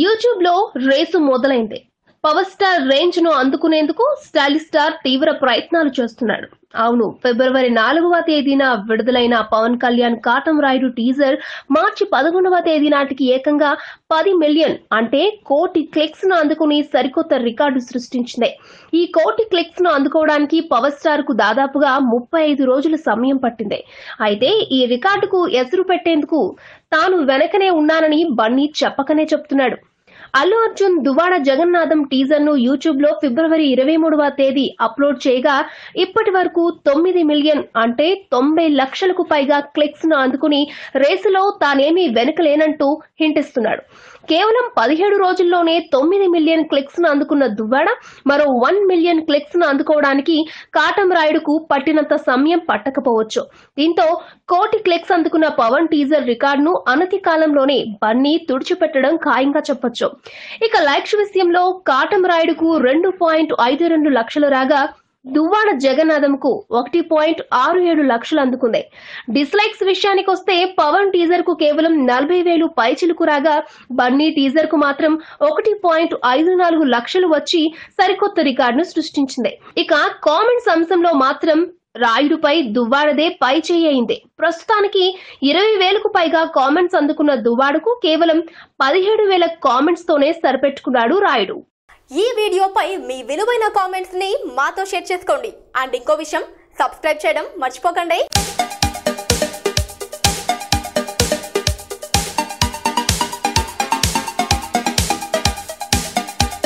YouTube లో race మొదలైంది. Power star range ను అందుకునేందుకు స్టైలిష్ స్టార్ తీవ్ర ప్రయత్నాలు చేస్తున్నాడు. అవును, ఫిబ్రవరి 4వ తేదీన విడుదలైన పవన్ కళ్యాణ్ కాటం రాయుడు టీజర్ మార్చి 11వ తేదీ నాటికి ఏకంగా 10 మిలియన్ అంటే కోటి క్లిక్స్ ను అందుకుని సరికొత్త రికార్డు సృష్టించింది. ఈ కోటి క్లిక్స్ ను అందుకోవడానికి పవర్ స్టార్ కు దాదాపుగా 35 రోజుల సమయం పట్టింది. అయితే ఈ రికార్డుకు ఎసురు పెట్టేందుకు తాను వెనకనే ఉన్నానని బన్నీ చెప్పకనే చెప్తున్నాడు. అల్లు అర్జున్ దువ్వాడ జగన్నాథం టీజర్ ను యూట్యూబ్ లో ఫిబ్రవరి 23వ తేదీ అప్లోడ్ చేయగా ఇప్పటి వరకు 9 మిలియన్ అంటే 90 లక్షలకు పైగా క్లిక్స్ ను అందుకుని రేసులో తానేమీ వెనకలేనంటూ హింటిస్తున్నాడు. కేవలం 17 రోజుల్లోనే 9 మిలియన్ క్లిక్స్ ను అందుకున్న దువ్వాడ మరో 1 మిలియన్ క్లిక్స్ ను అందుకోవడానికి కాటం రాయుడుకు పట్టినంత సమయం పట్టకపోవచ్చు. దీంతో కోటి క్లిక్స్ అందుకున్న పవన్ టీజర్ రికార్డును అనతి కాలంలోనే బన్నీ తుడిచిపెట్టడం ఖాయంగా చెప్పొచ్చు. ఇక లైక్స్ విషయంలో కాటం రాయుడుకు 2.52 లక్షలు రాగా దువ్వాడ జగన్నాథంకు 1.67 లక్షలు అందుకుంది. డిస్లైక్స్ విషయానికి వస్తే పవన్ టీజర్ కు కేవలం 40,000 పైచిలుకు రాగా బన్నీ టీజర్ కు మాత్రం 1.54 లక్షలు వచ్చి సరికొత్త రికార్డును సృష్టించింది. ఇక కామెంట్స్ అంశంలో మాత్రం రాయుడుపై దువ్వాడదే పై చేయి అయింది. ప్రస్తుతానికి 20,000కు పైగా కామెంట్స్ అందుకున్న దువ్వాడకు కేవలం 17,000 కామెంట్స్ తోనే సరిపెట్టుకున్నాడు రాయుడు. ఈ వీడియోపై మీ విలువైన కామెంట్స్ ని మాతో షేర్ చేసుకోండి. అండ్ ఇంకో విషయం, సబ్స్క్రైబ్ చేయడం మర్చిపోకండి.